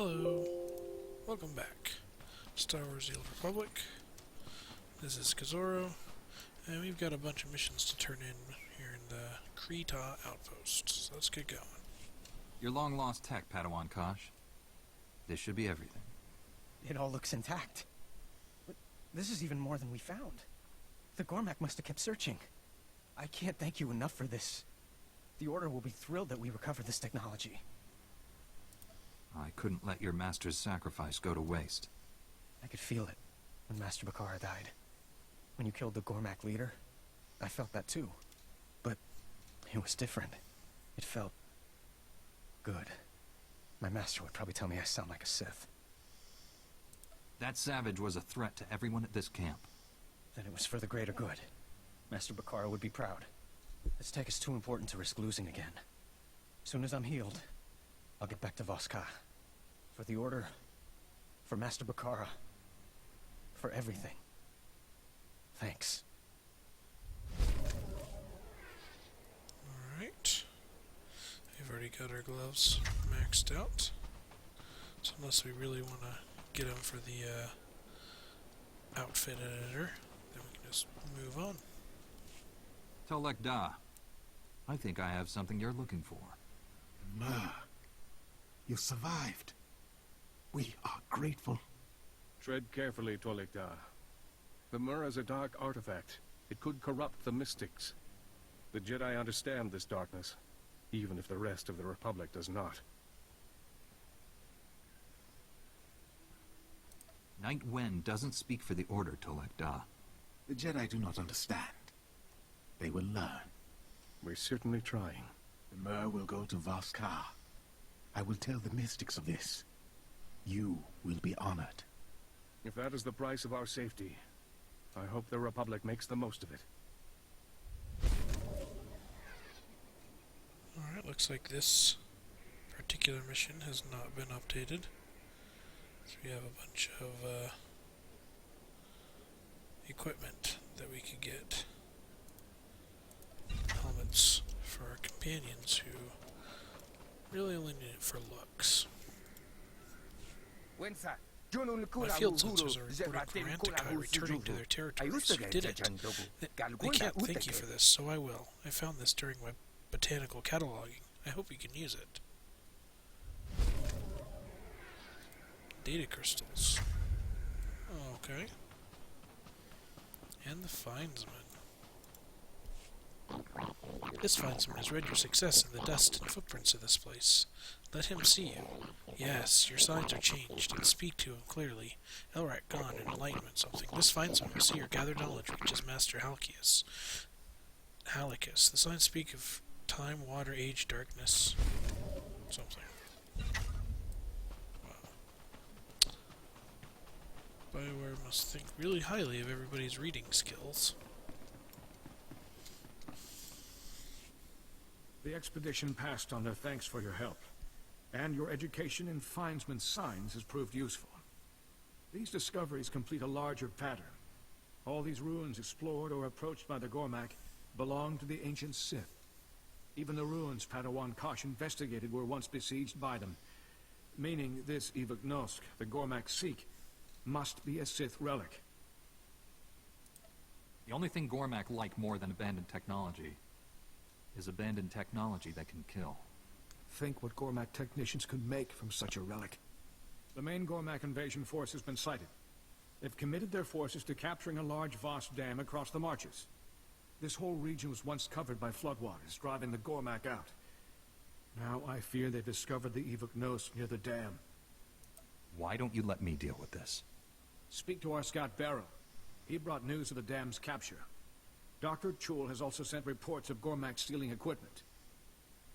Hello, welcome back. Star Wars: The Old Republic. This is Kazoro, and we've got a bunch of missions to turn in here in the Krita outpost. So let's get going. Your long-lost tech, Padawan Kosh. This should be everything. It all looks intact. But this is even more than we found. The Gormak must have kept searching. I can't thank you enough for this. The Order will be thrilled that we recovered this technology. I couldn't let your master's sacrifice go to waste. I could feel it when Master Bakara died. When you killed the Gormak leader, I felt that too. But it was different. It felt good. My master would probably tell me I sound like a Sith. That savage was a threat to everyone at this camp. Then it was for the greater good. Master Bakara would be proud. This tech is too important to risk losing again. Soon as I'm healed, I'll get back to Voska. For the Order, for Master Bakara, for everything. Thanks. Alright. We've already got our gloves maxed out. So unless we really want to get them for the outfit editor, then we can just move on. Tolek Da, I think I have something you're looking for. Mer, you survived. We are grateful. Tread carefully, Tolekda. The Mur is a dark artifact. It could corrupt the mystics. The Jedi understand this darkness, even if the rest of the Republic does not. Night Wen doesn't speak for the Order, Tolek Da. The Jedi do not understand. They will learn. We're certainly trying. The Mer will go to Voskar. I will tell the mystics of this. You will be honored. If that is the price of our safety, I hope the Republic makes the most of it. Alright, looks like this particular mission has not been updated. So we have a bunch of equipment that we could get. Helmets for our companions who really only need it for looks. My field sensors are reporting Korantakai returning to their territories. You did it. They can't thank you for this, so I will. I found this during my botanical cataloging. I hope you can use it. Data crystals. Okay. And the Findsman. This Findsman has read your success in the dust and footprints of this place. Let him see you. Yes, your signs are changed, and speak to him clearly. Elrak gone and enlightenment something. This Findsman will see your gathered knowledge reaches Master Halkias. Halicus. The signs speak of time, water, age, darkness. Something. Wow. BioWare must think really highly of everybody's reading skills. The expedition passed on their thanks for your help, and your education in Findsman's signs has proved useful. These discoveries complete a larger pattern. All these ruins explored or approached by the Gormak belong to the ancient Sith. Even the ruins Padawan Kosh investigated were once besieged by them, meaning this Evuk Nosk, the Gormak seek, must be a Sith relic. The only thing Gormak like more than abandoned technology is abandoned technology that can kill. Think what Gormak technicians could make from such a relic. The main Gormak invasion force has been sighted. They've committed their forces to capturing a large Voss dam across the marches. This whole region was once covered by floodwaters, driving the Gormak out. Now I fear they've discovered the Evuk Nos near the dam. Why don't you let me deal with this? Speak to our scout Barrow. He brought news of the dam's capture. Dr. Chul has also sent reports of Gormak stealing equipment.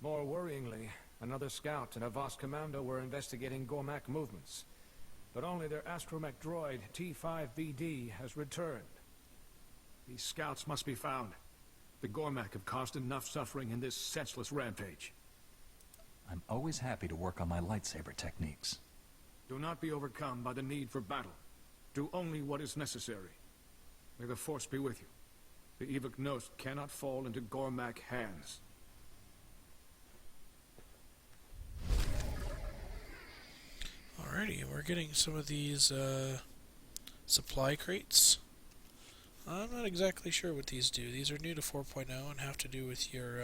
More worryingly, another scout and a Voss commando were investigating Gormak movements. But only their astromech droid, T5BD, has returned. These scouts must be found. The Gormak have caused enough suffering in this senseless rampage. I'm always happy to work on my lightsaber techniques. Do not be overcome by the need for battle. Do only what is necessary. May the Force be with you. The Evuk Nos cannot fall into Gormak hands. Alrighty, we're getting some of these supply crates. I'm not exactly sure what these do. These are new to 4.0 and have to do with your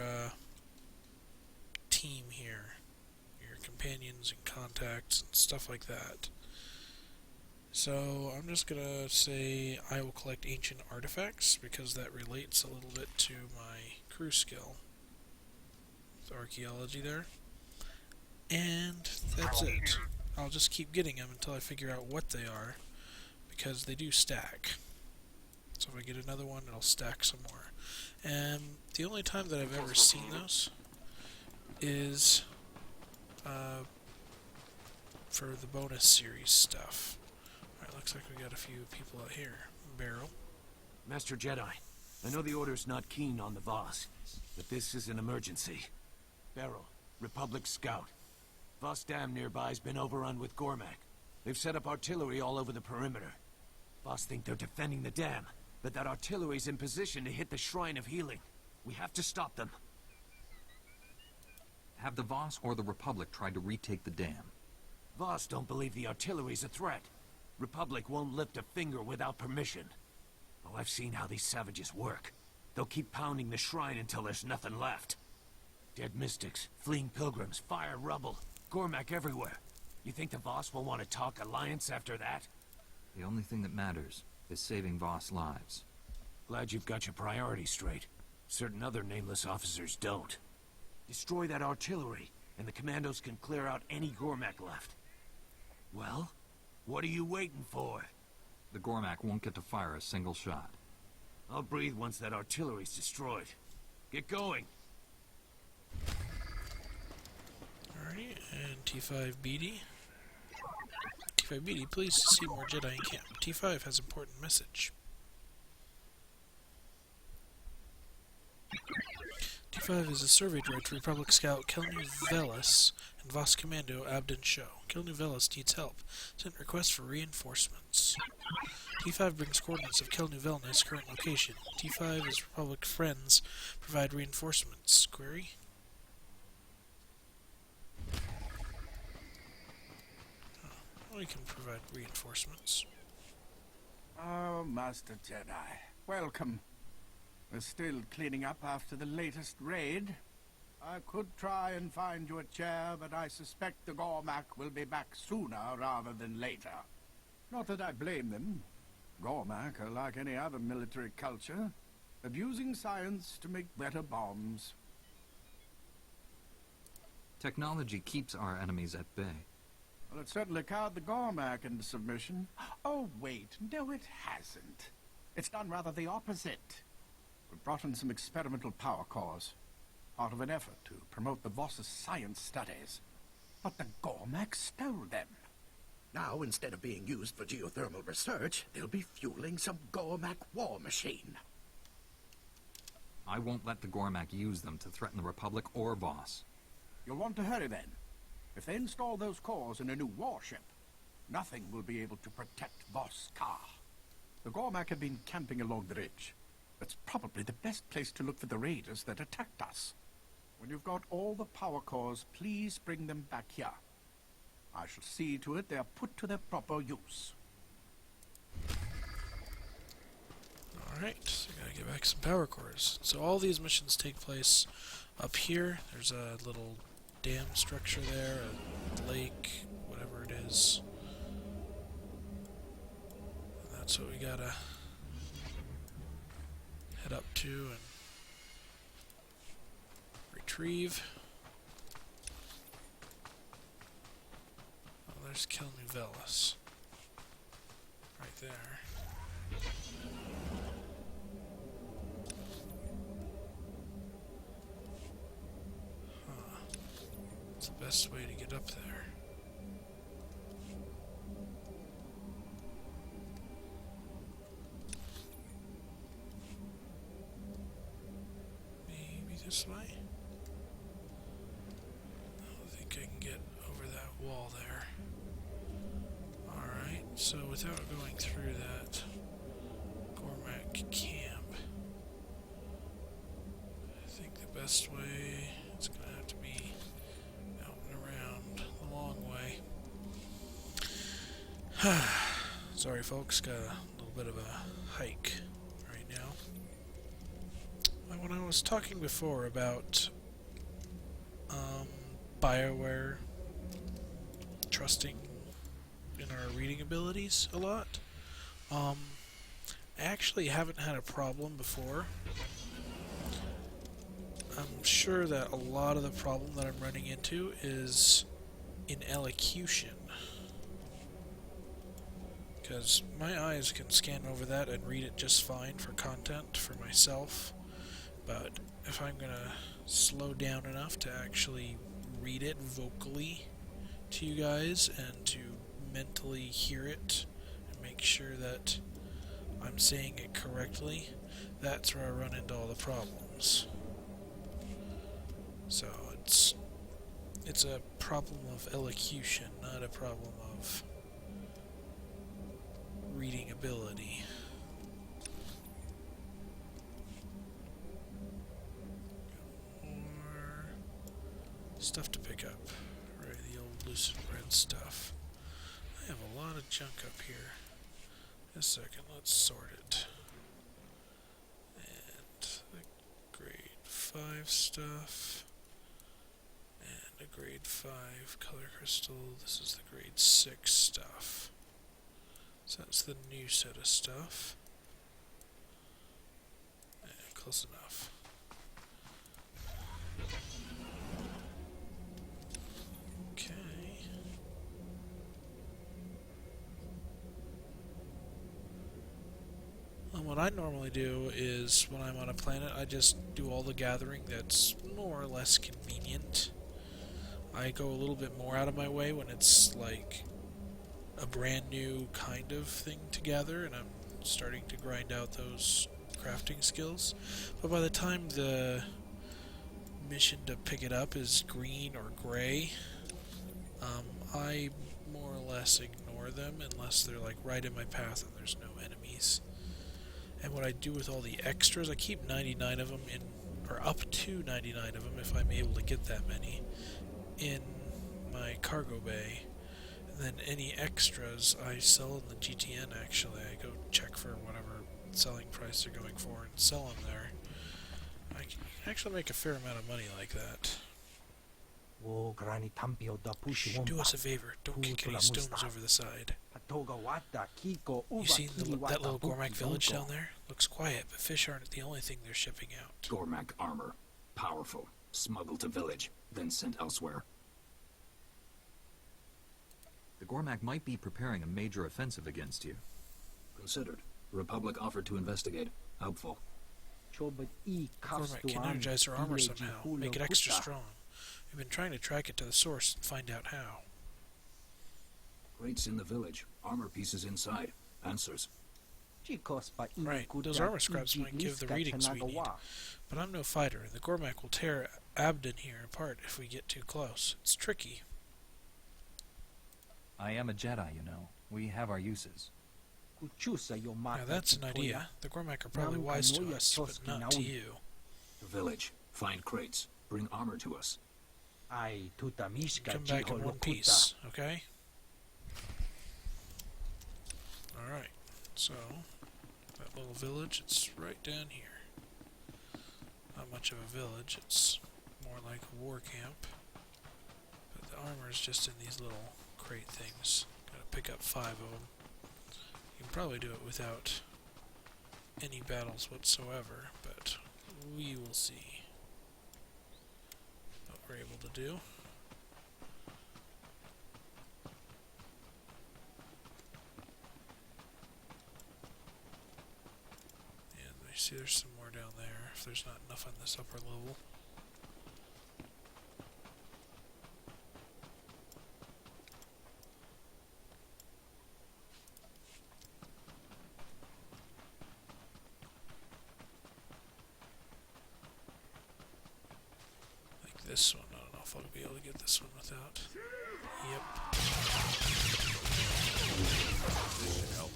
team here. Your companions and contacts and stuff like that. So I'm just going to say I will collect ancient artifacts because that relates a little bit to my crew skill. With archaeology there. And that's it. I'll just keep getting them until I figure out what they are because they do stack. So if I get another one, it'll stack some more. And the only time that I've ever seen those is for the bonus series stuff. Alright, looks like we got a few people out here. Barrel. Master Jedi, I know the Order's not keen on the Voss, but this is an emergency. Beryl, Republic Scout. Voss Dam nearby's been overrun with Gormak. They've set up artillery all over the perimeter. Voss think they're defending the dam, but that artillery's in position to hit the Shrine of Healing. We have to stop them. Have the Voss or the Republic tried to retake the dam? Voss don't believe the artillery's a threat. Republic won't lift a finger without permission. Oh, I've seen how these savages work. They'll keep pounding the shrine until there's nothing left. Dead mystics, fleeing pilgrims, fire, rubble, Gormak everywhere. You think the Voss will want to talk alliance after that? The only thing that matters is saving Voss lives. Glad you've got your priorities straight. Certain other nameless officers don't. Destroy that artillery, and the commandos can clear out any Gormak left. Well, what are you waiting for? The Gormak won't get to fire a single shot. I'll breathe once that artillery's destroyed. Get going! Alrighty, and T5BD. T5BD, pleased to see more Jedi in camp. T5 has important message. T5 is a survey droid to Republic Scout Kelnu Velis and Voss Commando Abden Show. Kelnu Velis needs help. Sent request for reinforcements. T5 brings coordinates of Kelnu Velna's current location. T5 is Republic friends provide reinforcements. Query? Oh, we can provide reinforcements. Oh, Master Jedi. Welcome. We're still cleaning up after the latest raid. I could try and find you a chair, but I suspect the Gormak will be back sooner rather than later. Not that I blame them. Gormak are like any other military culture, abusing science to make better bombs. Technology keeps our enemies at bay. Well, it certainly cowed the Gormak into submission. Oh, wait. No, it hasn't. It's done rather the opposite. We've brought in some experimental power cores, part of an effort to promote the Voss's science studies. But the Gormak stole them. Now, instead of being used for geothermal research, they'll be fueling some Gormak war machine. I won't let the Gormak use them to threaten the Republic or Voss. You'll want to hurry then. If they install those cores in a new warship, nothing will be able to protect Voss Ka. The Gormak have been camping along the ridge. That's probably the best place to look for the raiders that attacked us. When you've got all the power cores, please bring them back here. I shall see to it they are put to their proper use. Alright, so gotta get back some power cores. So all these missions take place up here. There's a little dam structure there, a lake, whatever it is. And that's what we gotta head up to and retrieve. Oh, there's Kelnu Velis. Right there. Huh. What's the best way to get up there? Maybe this way? I don't think I can get over that wall there. Alright, so without going through that Gormak camp, I think the best way is going to have to be out and around the long way. Sorry, folks, got a little bit of a hike right now. When I was talking before about BioWare trusting in our reading abilities a lot, I actually haven't had a problem before. I'm sure that a lot of the problem that I'm running into is in elocution. Because my eyes can scan over that and read it just fine for content for myself. But if I'm going to slow down enough to actually read it vocally to you guys and to mentally hear it and make sure that I'm saying it correctly, that's where I run into all the problems. So it's a problem of elocution, not a problem of reading ability. More stuff to pick up. Right, the old lucid red stuff. I have a lot of junk up here. Just a second, let's sort it. And the grade 5 stuff. And a grade 5 color crystal. This is the grade 6 stuff. So that's the new set of stuff. Close enough. Okay. And what I normally do is, when I'm on a planet, I just do all the gathering that's more or less convenient. I go a little bit more out of my way when it's like a brand new kind of thing to gather, and I'm starting to grind out those crafting skills. But by the time the mission to pick it up is green or gray, I more or less ignore them unless they're like right in my path and there's no enemies. And what I do with all the extras, I keep 99 of them in, or up to 99 of them if I'm able to get that many, in my cargo bay. Then any extras I sell in the GTN. Actually, I go check for whatever selling price they're going for and sell them there. I can actually make a fair amount of money like that. Do us a favor, don't kick any stones over the side. You seen that little Gormak village down there? Looks quiet, but fish aren't the only thing they're shipping out. Gormak armor. Powerful. Smuggled to village, then sent elsewhere. The Gormak might be preparing a major offensive against you. Considered. Republic offered to investigate. Hopeful. Gormak can energize their armor somehow, make it extra strong. We've been trying to track it to the source and find out how. Crates in the village. Armor pieces inside. Answers. Right, those armor scraps might give the readings we need. But I'm no fighter, and the Gormak will tear Abdon here apart if we get too close. It's tricky. I am a Jedi, you know. We have our uses. Now that's an idea. The Gormak are probably wise to us, but not to you. The village. Find crates. Bring armor to us. Come back in one piece, okay? Alright, so that little village, it's right down here. Not much of a village, it's more like a war camp. But the armor is just in these little crate things. Gotta pick up 5 of them. You can probably do it without any battles whatsoever, but we will see what we're able to do. And I see there's some more down there, if there's not enough on this upper level. This one, I don't know if I'll be able to get this one without. Yep. This should help.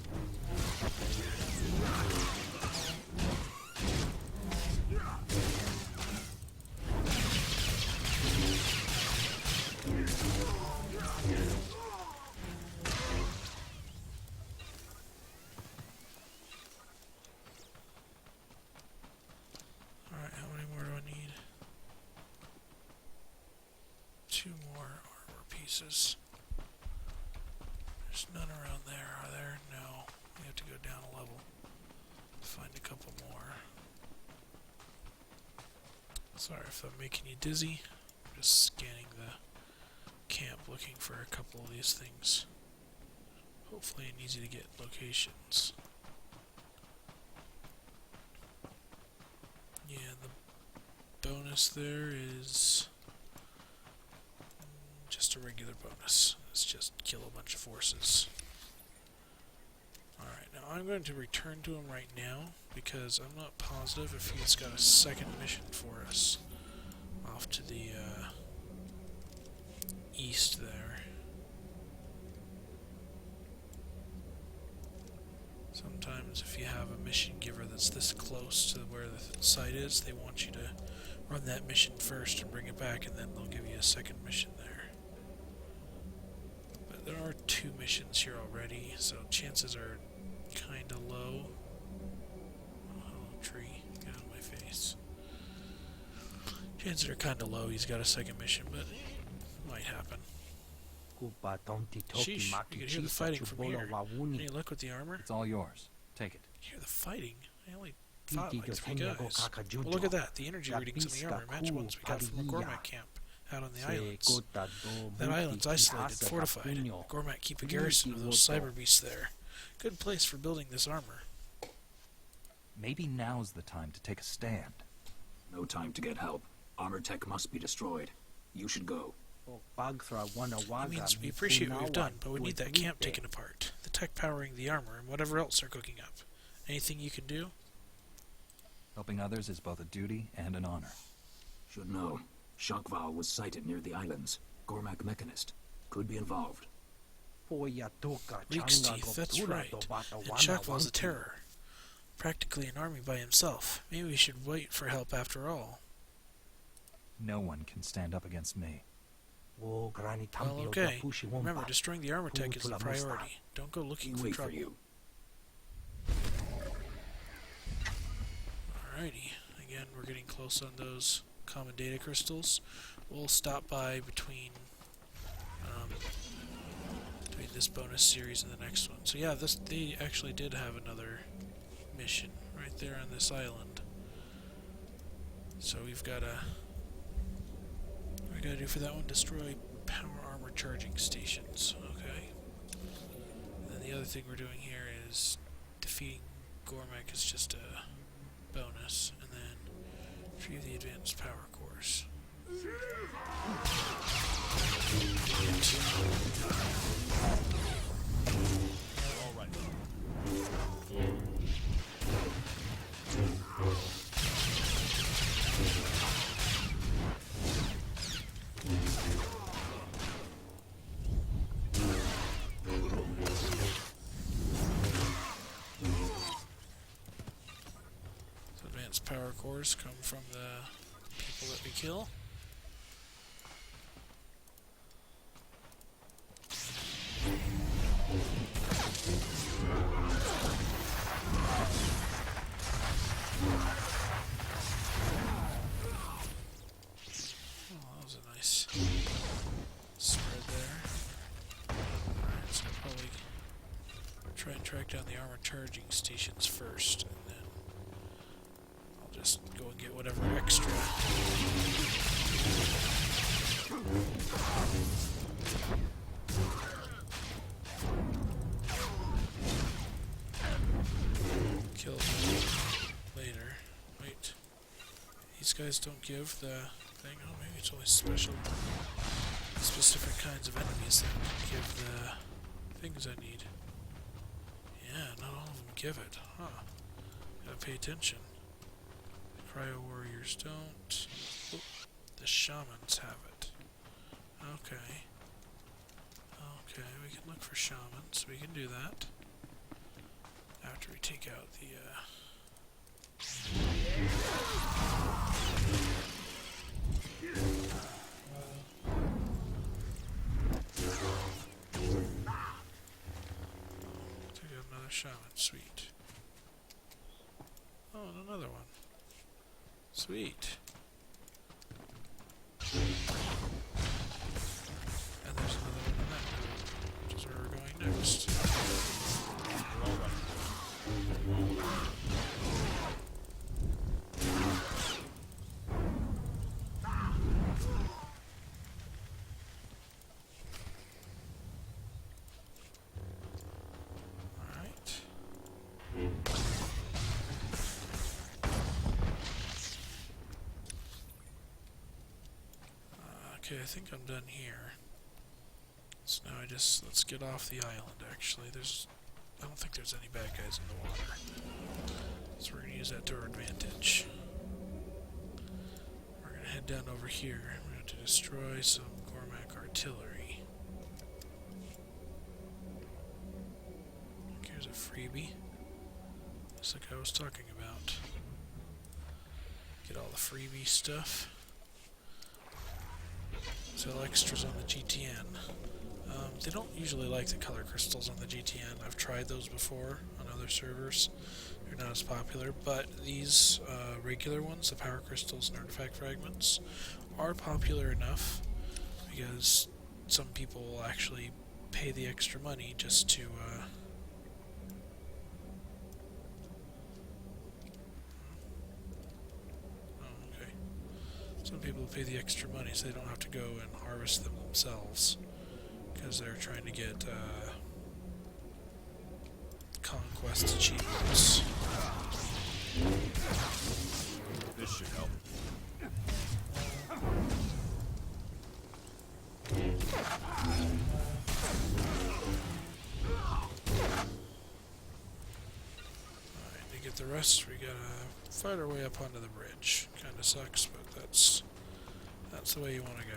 2 more armor pieces. There's none around there, are there? No. We have to go down a level to find a couple more. Sorry if I'm making you dizzy. I'm just scanning the camp looking for a couple of these things. Hopefully an easy to get locations. Yeah, the bonus there is just a regular bonus. It's just kill a bunch of forces. Alright, now I'm going to return to him right now because I'm not positive if he's got a second mission for us off to the east there. Sometimes if you have a mission giver that's this close to where the site is, they want you to run that mission first and bring it back, and then they'll give you a second mission there. But there are 2 missions here already, so chances are kinda low. Oh, tree, get out of my face. Chances are kinda low he's got a second mission, but it might happen. Sheesh, you can hear the fighting from here. Any luck with the armor? It's all yours. Take it. You hear the fighting? I only fought like 3 guys. Well, look at that. The energy readings on the armor match ones we got from the Gormak camp out on the islands. That island's isolated, fortified. Gormak keep a garrison of those cyber beasts there. Good place for building this armor. Maybe now's the time to take a stand. No time to get help. Armor tech must be destroyed. You should go. It means we appreciate what we've done, but we need that camp taken apart. The tech powering the armor and whatever else they're cooking up. Anything you can do? Helping others is both a duty and an honor. Should know. Shakval was sighted near the islands. Gormak Mechanist. Could be involved. Reek's teeth, that's right. And Shakval's a terror. Practically an army by himself. Maybe we should wait for help after all. No one can stand up against me. Well, okay. Remember, destroying the armor tech is the priority. Don't go looking for trouble. Alrighty. Again, we're getting close on those common data crystals. We'll stop by between this bonus series and the next one. So yeah, they actually did have another mission right there on this island. So we've got to... What we gotta do for that one? Destroy power armor charging stations. Okay. And then the other thing we're doing here is defeating Gormak is just a bonus, and then retrieve the advanced power cores. All right. So advanced power cores come from the people that we kill. Track down the armor charging stations first, and then I'll just go and get whatever extra. Kill them later. Wait. These guys don't give the thing. Oh, maybe it's only specific kinds of enemies that give the things I need. Yeah, not all of them give it, huh? Gotta pay attention. The cryo warriors don't. Oh, the shamans have it. Okay. Okay, we can look for shamans. We can do that. After we take out the, shaman, sweet. Oh, and another one. Sweet. Okay, I think I'm done here. So now let's get off the island, actually. I don't think there's any bad guys in the water. So we're going to use that to our advantage. We're going to head down over here. We're going to destroy some Gormak artillery. Here's a freebie. Just like I was talking about. Get all the freebie stuff. Sell extras on the GTN. They don't usually like the color crystals on the GTN. I've tried those before on other servers. They're not as popular, but these regular ones, the power crystals and artifact fragments, are popular enough because some people will actually pay the extra money just to some people pay the extra money so they don't have to go and harvest them themselves because they're trying to get conquest achievements. This should help. Alright, to get the rest, we gotta fight our way up onto the bridge. Kinda sucks, but that's the way you want to go.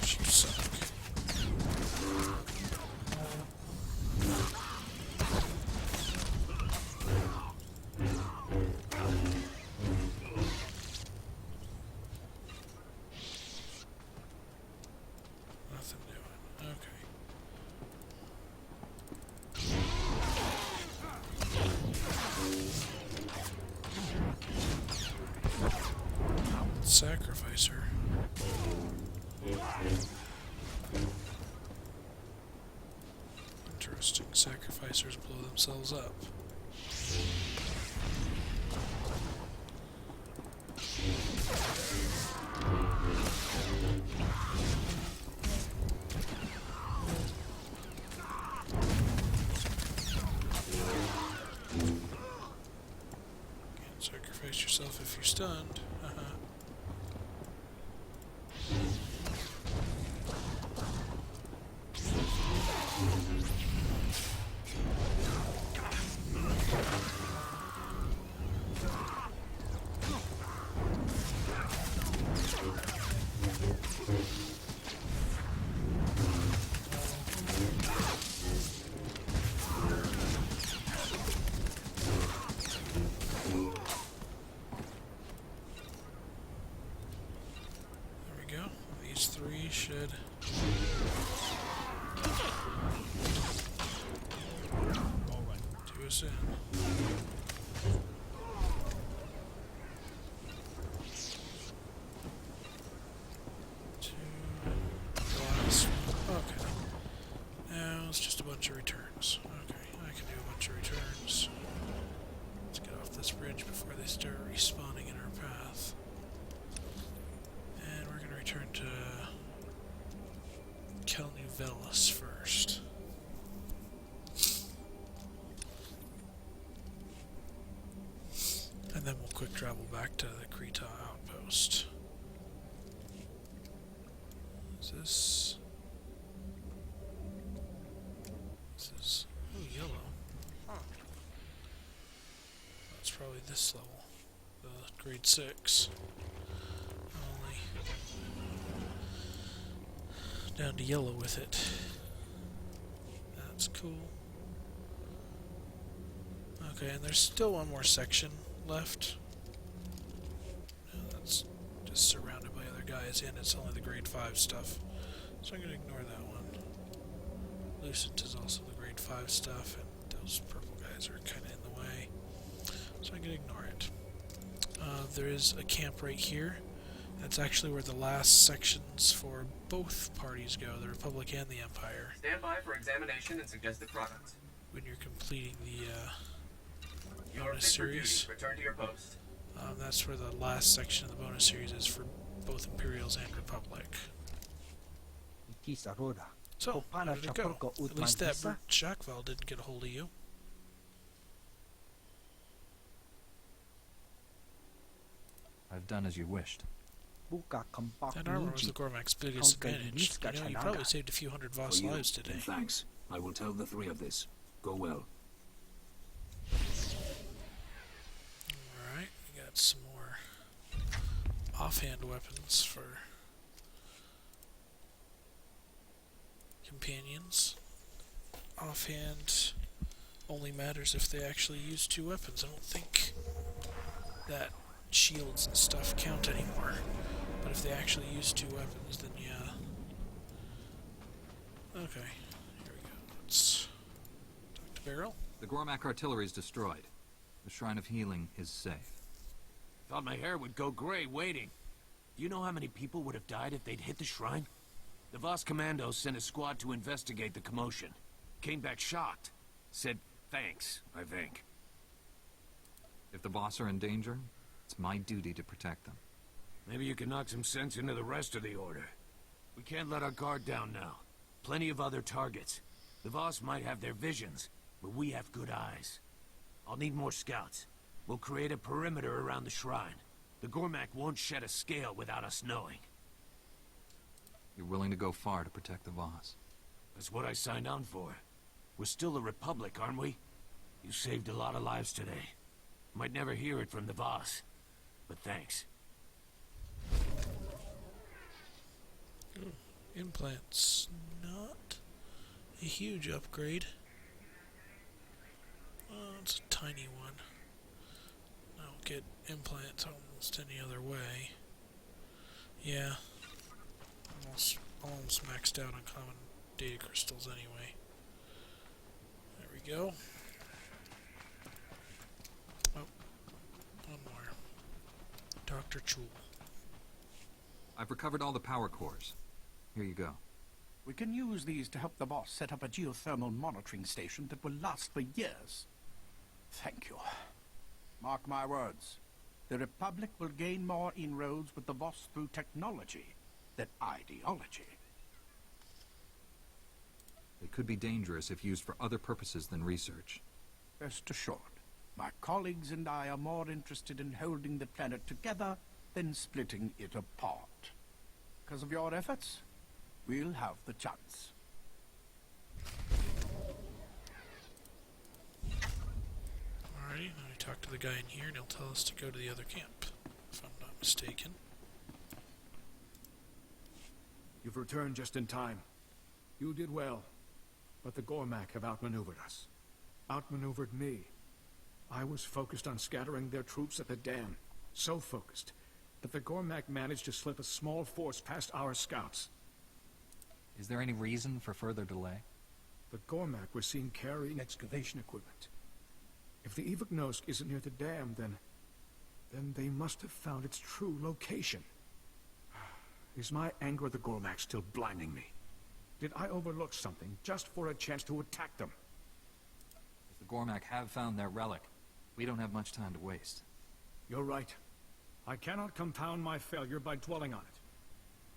You suck. Nothing doing. Okay. Sacrificer. Interesting. Sacrificers blow themselves up. Can't sacrifice yourself if you're stunned. Three should do us in. Two plus. Okay. Now it's just a bunch of returns. Okay, I can do a bunch of returns. Let's get off this bridge before they start respawning in our path. And we're going to return to Kelnuvelis first. And then we'll quick travel back to the Krita outpost. Is this? This is yellow. Huh. That's probably this level. The grade 6. Only down to yellow with it. That's cool. Okay, and there's still one more section left. That's just surrounded by other guys, and it's only the grade 5 stuff. So I'm going to ignore that one. Lucent is also the grade 5 stuff, and those purple guys are kind of in the way. So I'm going to ignore it. There is a camp right here. That's actually where the last sections for both parties go, the Republic and the Empire. Stand by for examination and suggested products. When you're completing the bonus fit for duty. series. Return to your post. That's where the last section of the bonus series is for both Imperials and Republic. So, how did it go? At least that Jacques didn't get a hold of you. done as you wished. That armor was the Gormak's biggest advantage. You know, you probably saved a few hundred For Voss you, lives today. and thanks. I will tell the three of this. Go well. Alright, we got some more offhand weapons for companions. Offhand only matters if they actually use two weapons. I don't think that shields and stuff count anymore. But if they actually use two weapons, then yeah. Okay, here we go. Let's talk to Beryl. The Gormak artillery is destroyed. The Shrine of Healing is safe. Thought my hair would go gray waiting. Do you know how many people would have died if they'd hit the shrine? The Voss Commandos sent a squad to investigate the commotion. Came back shocked. Said thanks, I think. If the Voss are in danger, it's my duty to protect them. Maybe you can knock some sense into the rest of the Order. We can't let our guard down now. Plenty of other targets. The Voss might have their visions, but we have good eyes. I'll need more scouts. We'll create a perimeter around the shrine. The Gormak won't shed a scale without us knowing. You're willing to go far to protect the Voss. That's what I signed on for. We're still a republic, aren't we? You saved a lot of lives today. Might never hear it from the Voss, but thanks. Implants, not a huge upgrade. It's a tiny one. I don't get implants almost any other way. Yeah, almost maxed out on common data crystals anyway. There we go. Oh, one more. Dr. Chul. I've recovered all the power cores. Here you go. We can use these to help the boss set up a geothermal monitoring station that will last for years. Thank you. Mark my words. The Republic will gain more inroads with the boss through technology than ideology. They could be dangerous if used for other purposes than research. Rest assured, my colleagues and I are more interested in holding the planet together than splitting it apart. Because of your efforts, we'll have the chance. Alrighty, now we talk to the guy in here and he'll tell us to go to the other camp, if I'm not mistaken. You've returned just in time. You did well, but the Gormak have outmaneuvered us. Outmaneuvered me. I was focused on scattering their troops at the dam. So focused that the Gormak managed to slip a small force past our scouts. Is there any reason for further delay? The Gormak were seen carrying excavation equipment. If the Evagnosk isn't near the dam, then they must have found its true location. Is my anger at the Gormak still blinding me? Did I overlook something just for a chance to attack them? If the Gormak have found their relic, we don't have much time to waste. You're right. I cannot compound my failure by dwelling on it.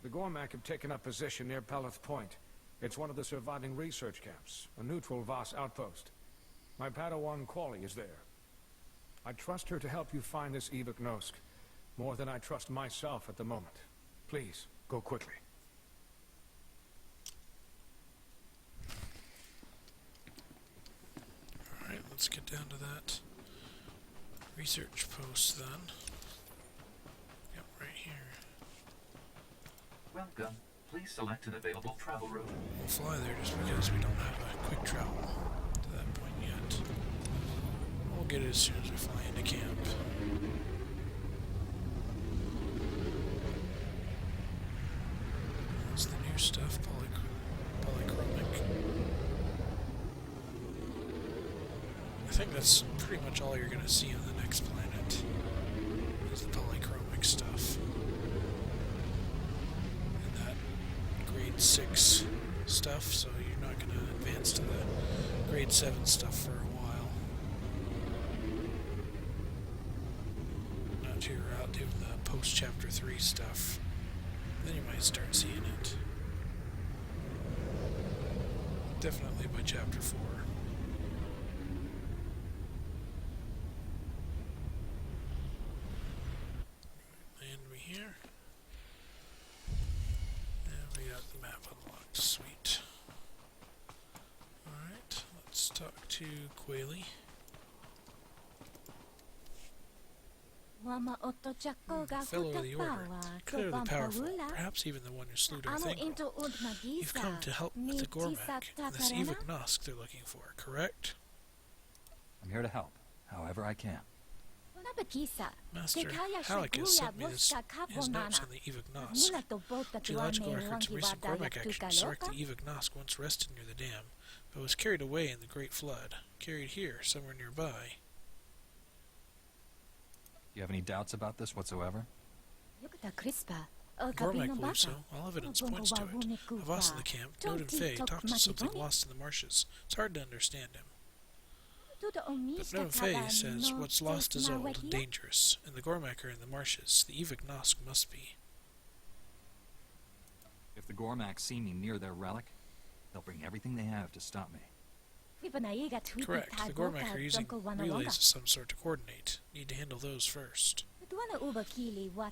The Gormak have taken up position near Peleth Point. It's one of the surviving research camps, a neutral Voss outpost. My Padawan Quali is there. I trust her to help you find this Evagnosk, more than I trust myself at the moment. Please, go quickly. Alright, let's get down to that research post then. Yep, right here. Welcome. Please select an available travel route. We'll fly there just because we don't have a quick travel to that point yet. We'll get it as soon as we fly into camp. What's the new stuff? Polychromic. I think that's pretty much all you're going to see on the next planet, is the polychromic stuff. And that grade 6 stuff, so you're not going to advance to the grade 7 stuff for a while. Not till you're out doing the post-chapter 3 stuff. Then you might start seeing it. Definitely by chapter 4. unlocked. Sweet. Alright, let's talk to Quayle. Fellow of the Order, clearly powerful, perhaps even the one who slew Darth Angel. You've come to help with the Gormak and this Evik Nosk they're looking for, correct? I'm here to help, however I can. Master Halleck sent me his notes on the Evik Nosk. Geological records of recent Gormak actions mark the Evik Nosk once rested near the dam, but was carried away in the Great Flood, carried here, somewhere nearby. You have any doubts about this whatsoever? Gormak believes so. All evidence points to it. Havas in the camp, Nod and Faye talked of something lost in the marshes. It's hard to understand him. But Nod and Faye says what's lost is old and dangerous, and the Gormak are in the marshes. The Evik Nosk must be. If the Gormak see me near their relic, they'll bring everything they have to stop me. Correct. The Gormak are using relays of some sort to coordinate. Need to handle those first.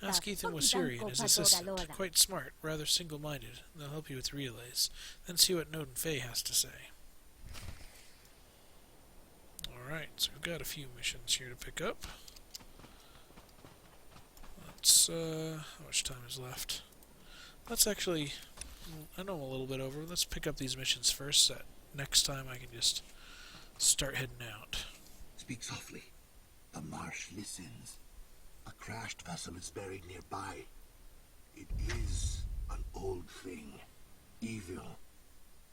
Ask Ethan Wasiri and his assistant. Quite smart, rather single-minded. They'll help you with relays. Then see what Nod and Faye has to say. Alright, so we've got a few missions here to pick up. Let's, how much time is left? Let's actually, I know I'm a little bit over. Let's pick up these missions first, so that next time I can just start heading out. Speak softly. The marsh listens. A crashed vessel is buried nearby. It is an old thing. Evil.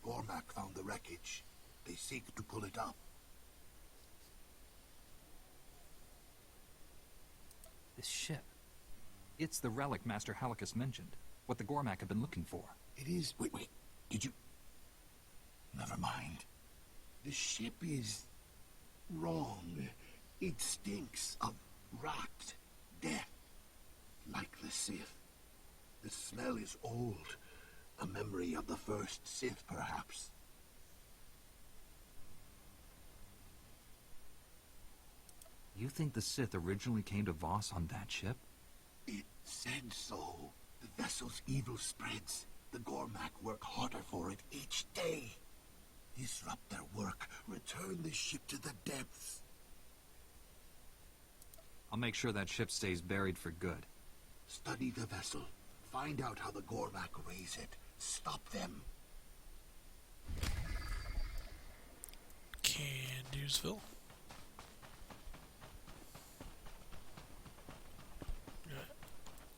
Gormak found the wreckage. They seek to pull it up. This ship. It's the relic Master Halleck mentioned. What the Gormak have been looking for. It is... Wait. Did you... Never mind. The ship is... wrong. It stinks of rot, death, like the Sith. The smell is old. A memory of the first Sith, perhaps. You think the Sith originally came to Voss on that ship? It said so. The vessel's evil spreads. The Gormak work harder for it each day. Disrupt their work. Return the ship to the depths. I'll make sure that ship stays buried for good. Study the vessel. Find out how the Gormak raise it. Stop them. Candewsville.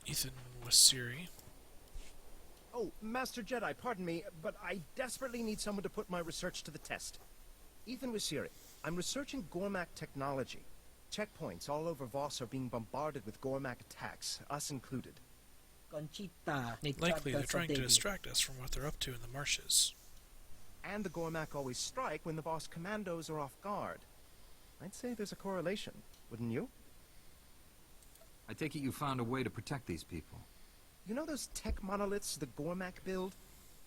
Ethan Wasiri. Oh, Master Jedi, pardon me, but I desperately need someone to put my research to the test. Ethan Wasiri. I'm researching Gormak technology. Checkpoints all over Voss are being bombarded with Gormak attacks, us included. Likely they're trying to distract us from what they're up to in the marshes. And the Gormak always strike when the Voss commandos are off guard. I'd say there's a correlation, wouldn't you? I take it you found a way to protect these people. You know those tech monoliths the Gormak build?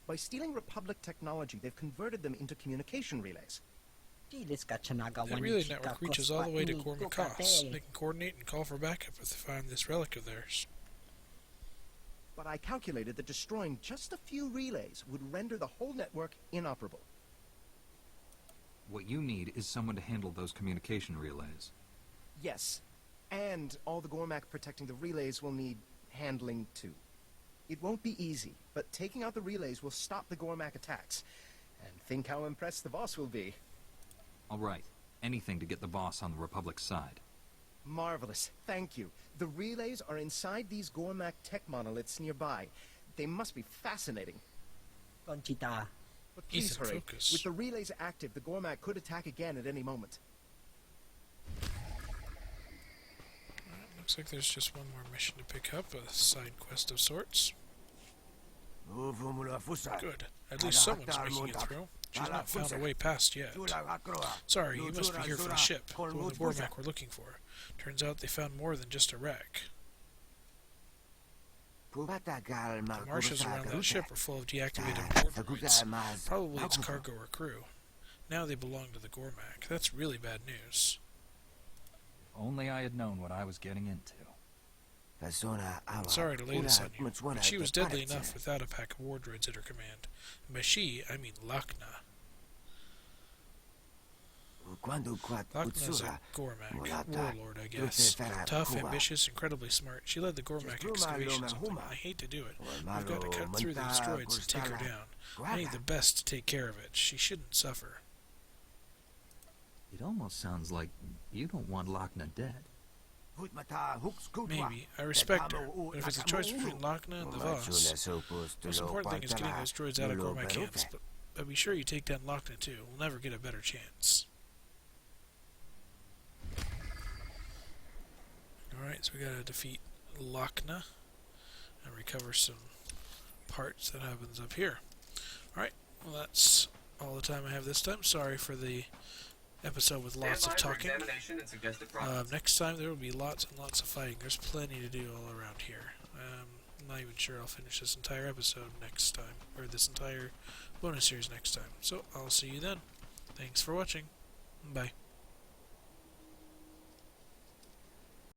By stealing Republic technology, they've converted them into communication relays. That relay network reaches all the way to Gormakos. They can coordinate and call for backup if they find this relic of theirs. But I calculated that destroying just a few relays would render the whole network inoperable. What you need is someone to handle those communication relays. Yes. And all the Gormak protecting the relays will need handling too. It won't be easy, but taking out the relays will stop the Gormak attacks. And think how impressed the boss will be. All right. Anything to get the boss on the Republic's side. Marvelous. Thank you. The relays are inside these Gormak tech monoliths nearby. They must be fascinating. But please Ethan, hurry. focus. With the relays active, the Gormak could attack again at any moment. Looks like there's just one more mission to pick up, a side quest of sorts. Good. At least someone's making it through. She's not found her way past yet. Sorry, you must be here for the ship, the one the Gormak were looking for. Turns out they found more than just a wreck. The marshes around that ship are full of deactivated warlords. Probably its cargo or crew. Now they belong to the Gormak. That's really bad news. Only I had known what I was getting into. Sorry to lay this on you, but she was deadly enough without a pack of war droids at her command. And by she, I mean Lakna. Lakna's a Gormak, warlord, I guess. Tough, ambitious, incredibly smart. She led the Gormak excavations on them. I hate to do it. We've got to cut through these droids and take her down. I need the best to take care of it. She shouldn't suffer. It almost sounds like you don't want Lakna dead. Maybe. I respect her. But if it's a choice between Lakna and the Voss, the most important thing is getting those droids out of Gormak hands. But be sure you take down Lakna too. We'll never get a better chance. Alright, so we gotta defeat Lakna and recover some parts. That happens up here. Alright, well that's all the time I have this time. Sorry for the episode with lots of talking. Next time there will be lots and lots of fighting. There's plenty to do all around here. I'm not even sure I'll finish this entire episode next time, or this entire bonus series next time. So I'll see you then. Thanks for watching. Bye.